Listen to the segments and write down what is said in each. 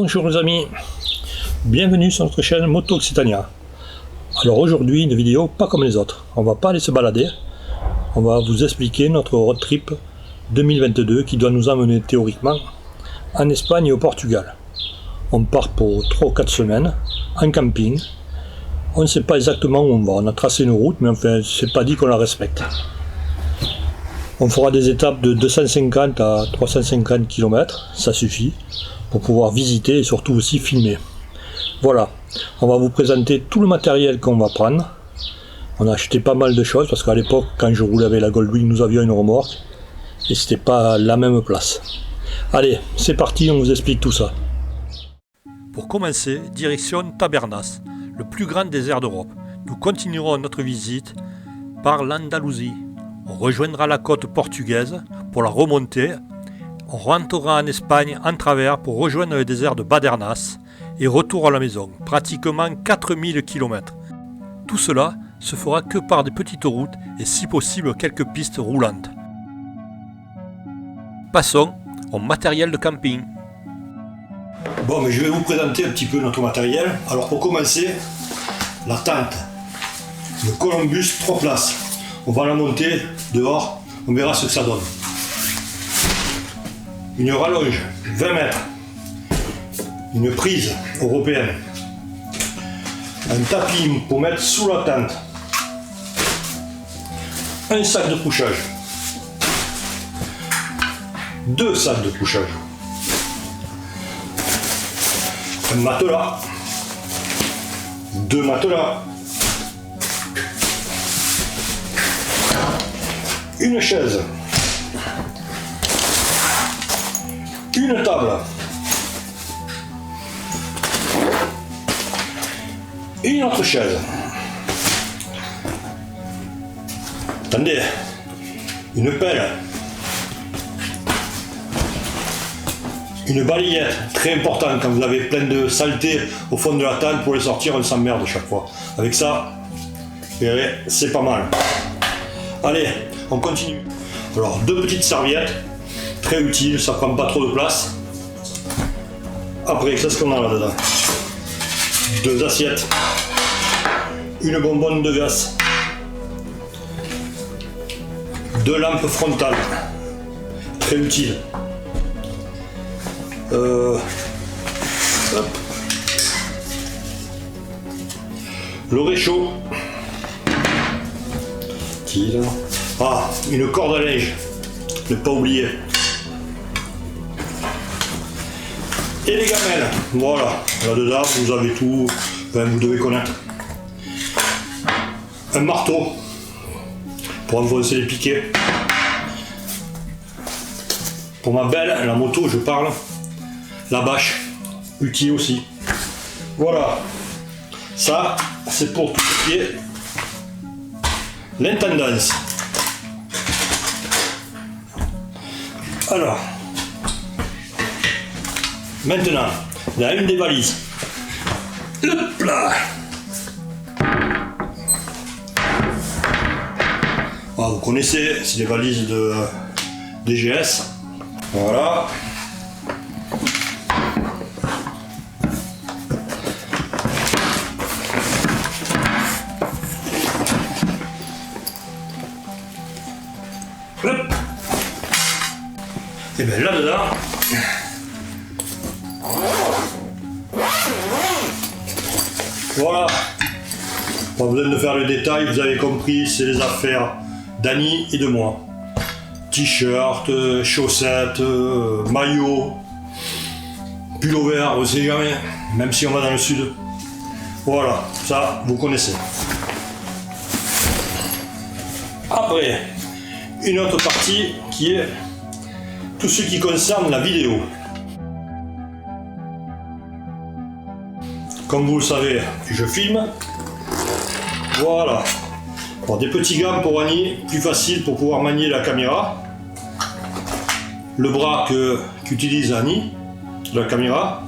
Bonjour les amis, bienvenue sur notre chaîne Moto Occitania. Alors aujourd'hui une vidéo pas comme les autres, on va pas aller se balader, on va vous expliquer notre road trip 2022 qui doit nous emmener théoriquement en Espagne et au Portugal. On part pour 3 ou 4 semaines en camping, on ne sait pas exactement où on va, on a tracé une route mais enfin c'est pas dit qu'on la respecte. On fera des étapes de 250 à 350 km, ça suffit, pour pouvoir visiter et surtout aussi filmer. Voilà, on va vous présenter tout le matériel qu'on va prendre. On a acheté pas mal de choses parce qu'à l'époque, quand je roulais avec la Goldwing, nous avions une remorque et c'était pas la même place. Allez, c'est parti, on vous explique tout ça. Pour commencer, direction Tabernas, le plus grand désert d'Europe. Nous continuerons notre visite par l'Andalousie. On rejoindra la côte portugaise pour la remonter. On rentrera en Espagne en travers pour rejoindre le désert de Badernas et retour à la maison, pratiquement 4000 km. Tout cela se fera que par des petites routes et si possible quelques pistes roulantes. Passons au matériel de camping. Bon, mais je vais vous présenter un petit peu notre matériel. Alors pour commencer, la tente, le Columbus 3 places. On va la monter dehors, on verra ce que ça donne. Une rallonge, 20 mètres. Une prise européenne. Un tapis pour mettre sous la tente. Un sac de couchage. 2 sacs de couchage. Un matelas. 2 matelas. Une chaise. Une table. Et une autre chaise. Attendez. Une pelle. Une balayette. Très important quand vous avez plein de saletés au fond de la table pour les sortir, on s'emmerde chaque fois. Avec ça, vous verrez, c'est pas mal. Allez, on continue. Alors, 2 petites serviettes. Très utile, ça prend pas trop de place. Après, qu'est-ce qu'on a là-dedans? 2 assiettes. Une bonbonne de glace. 2 lampes frontales. Très utile. Hop. Le réchaud. Ah, une corde à linge. Ne pas oublier. Et les gamelles, voilà, là-dedans vous avez tout, enfin, vous devez connaître. Un marteau pour enfoncer les piquets. Pour ma belle, la moto je parle, la bâche, utile aussi. Voilà, ça c'est pour tout ce qui est l'intendance. Alors, maintenant, il y a une des valises. Hop là. Ah, vous connaissez, c'est les valises de DGS. Voilà. Hop. Et bien là-dedans, voilà, pas besoin de faire le détail, vous avez compris, c'est les affaires d'Annie et de moi. T-shirt, chaussettes, maillot, pull-over, on ne sait jamais, même si on va dans le sud. Voilà, ça vous connaissez. Après, une autre partie qui est tout ce qui concerne la vidéo. Comme vous le savez, je filme. Voilà. Bon, des petits gants pour Annie, plus facile pour pouvoir manier la caméra. Le bras qu'utilise Annie, la caméra.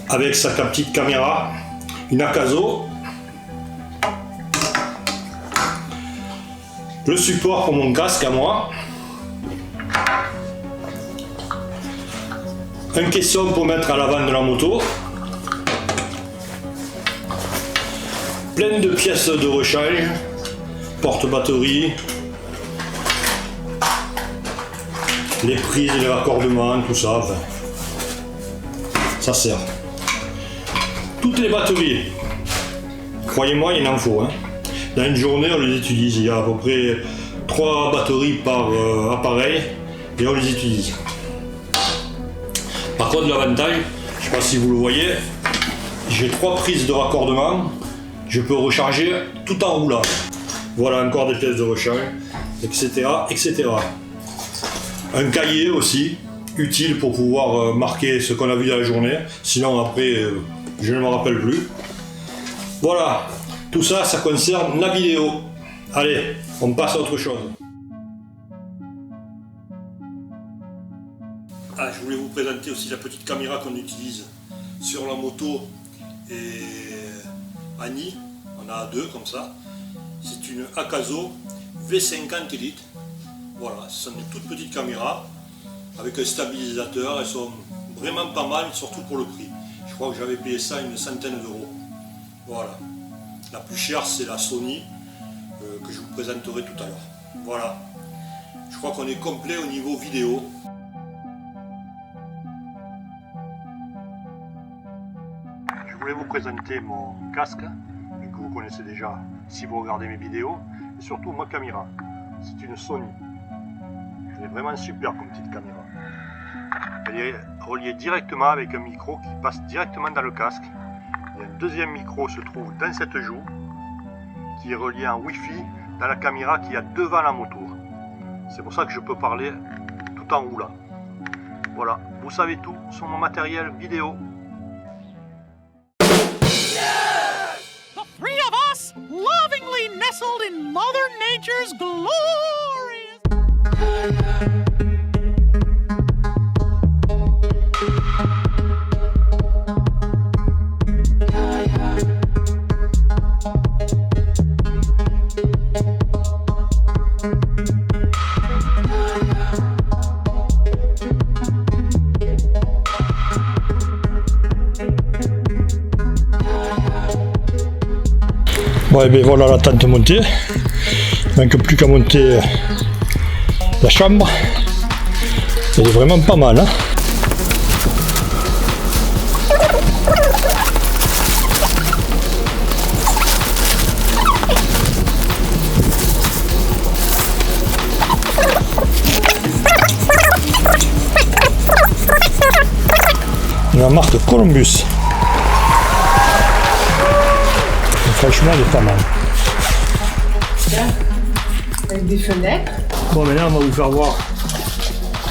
Avec sa petite caméra. Une Akazo. Le support pour mon casque à moi. Un caisson pour mettre à l'avant de la moto. Plein de pièces de rechange, porte-batterie, les prises, les raccordements, tout ça. Enfin, ça sert. Toutes les batteries, croyez-moi, il en faut. Hein. Dans une journée, on les utilise. Il y a à peu près 3 batteries par appareil et on les utilise. Par contre, l'avantage, je ne sais pas si vous le voyez, j'ai 3 prises de raccordement. Je peux recharger tout en roulant. Voilà encore des pièces de rechange, etc., etc. Un cahier aussi, utile pour pouvoir marquer ce qu'on a vu dans la journée. Sinon après, je ne me rappelle plus. Voilà, tout ça, ça concerne la vidéo. Allez, on passe à autre chose. Ah, je voulais vous présenter aussi la petite caméra qu'on utilise sur la moto et Annie, on a 2 comme ça. C'est une Akazo V50 Elite. Voilà, ce sont des toutes petites caméras avec un stabilisateur. Elles sont vraiment pas mal, surtout pour le prix. Je crois que j'avais payé ça une centaine d'euros. Voilà. La plus chère, c'est la Sony que je vous présenterai tout à l'heure. Voilà. Je crois qu'on est complet au niveau vidéo. Je voulais vous présenter mon casque, que vous connaissez déjà si vous regardez mes vidéos, et surtout ma caméra. C'est une Sony. Elle est vraiment super comme petite caméra. Elle est reliée directement avec un micro qui passe directement dans le casque. Et un deuxième micro se trouve dans cette joue, qui est relié en Wi-Fi dans la caméra qui a devant la moto. C'est pour ça que je peux parler tout en roulant. Voilà, vous savez tout sur mon matériel vidéo. Lovingly nestled in Mother Nature's glorious. Bon, et bien voilà la tente montée. Il manque plus qu'à monter la chambre. Elle est vraiment pas mal. Hein. La marque Columbus. Franchement, elle est pas mal. Avec des fenêtres. Bon, maintenant, on va vous faire voir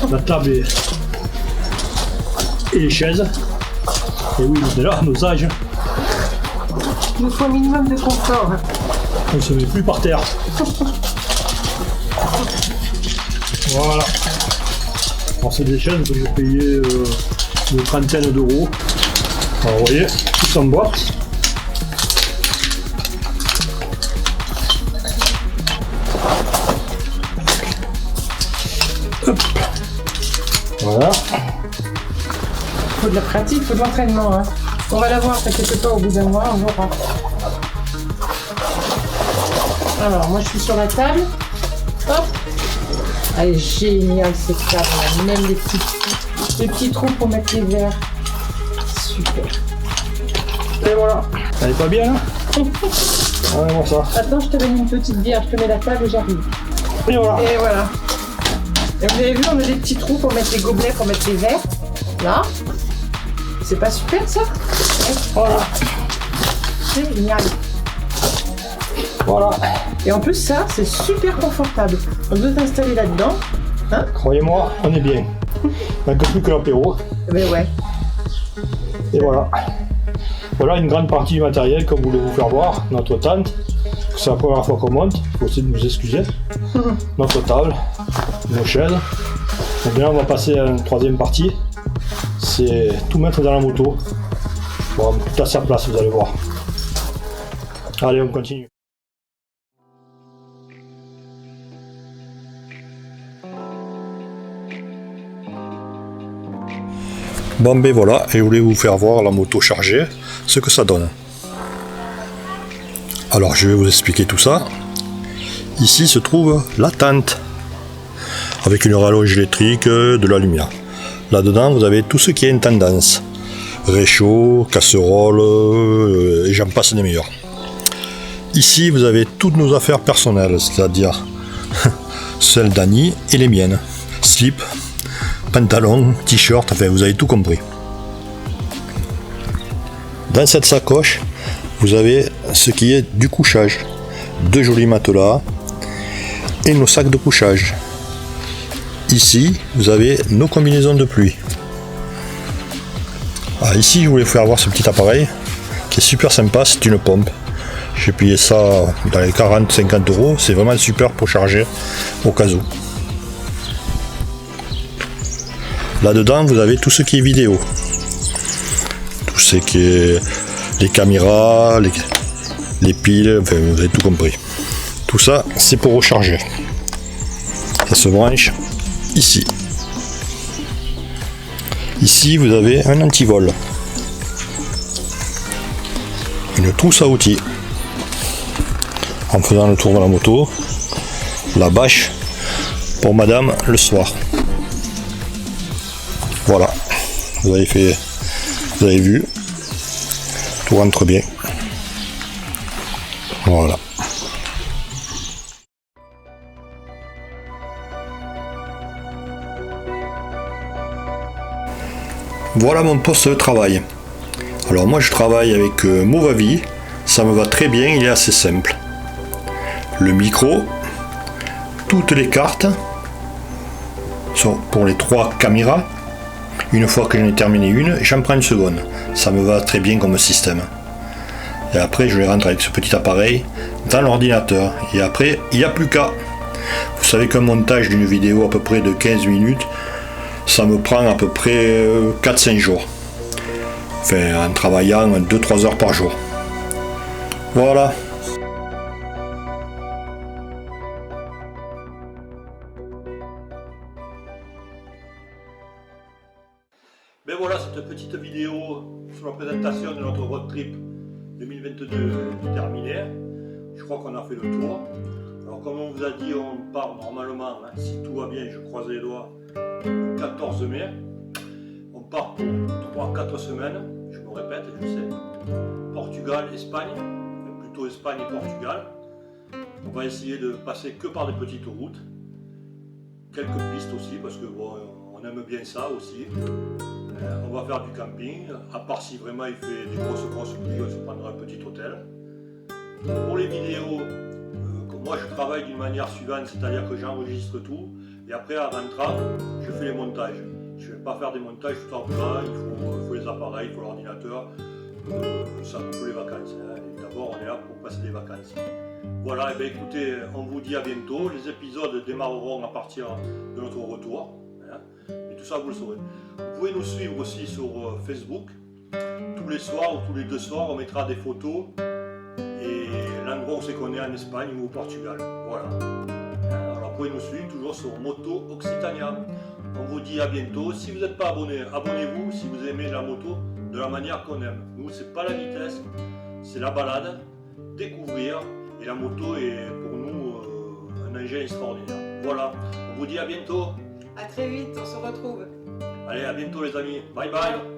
la table et les chaises. Et oui, c'est là, nos âges. Il nous faut un minimum de confort. On ne se met plus par terre. Voilà. Alors, c'est des chaises que j'ai payé une trentaine d'euros. Alors, vous voyez, tout en boîte. Hop. Voilà. Il faut de la pratique, il faut de l'entraînement. Hein. On va la voir, t'inquiète pas, au bout d'un mois, on verra. Alors, moi je suis sur la table. Hop. Elle est géniale cette table, là. Même les petits trous pour mettre les verres. Super. Et voilà. Elle est pas bien là? Ouais, bon ça. Attends, je te donne une petite bière, je te mets la table et j'arrive. Et voilà. Et voilà. Et vous avez vu, on a des petits trous pour mettre les gobelets, pour mettre les verres. Là. C'est pas super ça? Voilà. C'est génial. Voilà. Et en plus ça, c'est super confortable. On doit t'installer là-dedans. Hein? Croyez-moi, on est bien. Il manque plus que l'apéro. Ben ouais. Et voilà. Voilà une grande partie du matériel que vous voulez vous faire voir. Notre tente. C'est la première fois qu'on monte. Il faut aussi nous excuser. Notre table. Nos chaises. Donc là on va passer à une troisième partie. C'est tout mettre dans la moto. Bon, tout à sa place, vous allez voir. Allez, on continue. Bon ben voilà, et je voulais vous faire voir la moto chargée, ce que ça donne. Alors je vais vous expliquer tout ça. Ici se trouve la tente, avec une rallonge électrique, de la lumière. Là-dedans vous avez tout ce qui est une tendance. Réchaud, casserole, et j'en passe des meilleurs. Ici vous avez toutes nos affaires personnelles, c'est-à-dire celles d'Annie et les miennes. Slip, pantalon, t-shirt, enfin vous avez tout compris. Dans cette sacoche, vous avez ce qui est du couchage. 2 jolis matelas et nos sacs de couchage. Ici, vous avez nos combinaisons de pluie. Ah, ici, je voulais vous faire voir ce petit appareil qui est super sympa, c'est une pompe. J'ai payé ça dans les 40-50 €, c'est vraiment super pour charger au cas où. Là-dedans, vous avez tout ce qui est vidéo. Tout ce qui est les caméras, les piles, enfin vous avez tout compris. Tout ça, c'est pour recharger. Ça se branche ici. Ici, vous avez un antivol. Une trousse à outils. En faisant le tour de la moto. La bâche pour madame le soir. Voilà. Vous avez vu. Tout rentre bien. Voilà. Voilà mon poste de travail. Alors moi je travaille avec Movavi, ça me va très bien, il est assez simple. Le micro, toutes les cartes sont pour les 3 caméras. Une fois que j'en ai terminé une, j'en prends une seconde. Ça me va très bien comme système. Et après je les rentre avec ce petit appareil dans l'ordinateur. Et après il n'y a plus qu'à. Vous savez qu'un montage d'une vidéo à peu près de 15 minutes, ça me prend à peu près 4-5 jours. Enfin, en travaillant 2-3 heures par jour. Voilà. Ben voilà, cette petite vidéo sur la présentation de notre road trip 2022 est terminée. Je crois qu'on a fait le tour. Alors comme on vous a dit, on part normalement, hein, si tout va bien, je croise les doigts, le 14 mai. On part pour 3-4 semaines, je me répète, je sais. Portugal, Espagne, enfin, plutôt Espagne et Portugal. On va essayer de passer que par des petites routes. Quelques pistes aussi, parce que bon, on aime bien ça aussi. On va faire du camping, à part si vraiment il fait des grosses pluies, on se prendra un petit hôtel. Pour les vidéos, moi je travaille d'une manière suivante, c'est-à-dire que j'enregistre tout et après à rentrant, je fais les montages. Je ne vais pas faire des montages tout en plat, il faut les appareils, il faut l'ordinateur, ça coupe les vacances. Hein. D'abord on est là pour passer des vacances. Voilà, et bien écoutez, on vous dit à bientôt, les épisodes démarreront à partir de notre retour. Hein. Et tout ça vous le saurez. Vous pouvez nous suivre aussi sur Facebook. Tous les soirs ou tous les 2 soirs, on mettra des photos et l'endroit où c'est qu'on est en Espagne ou au Portugal. Voilà. Alors vous pouvez nous suivre toujours sur Moto Occitania. On vous dit à bientôt. Si vous n'êtes pas abonné, abonnez-vous si vous aimez la moto de la manière qu'on aime. Nous, c'est pas la vitesse, c'est la balade, découvrir. Et la moto est pour nous un engin extraordinaire. Voilà. On vous dit à bientôt. À très vite, on se retrouve. Allez, à bientôt les amis. Bye bye.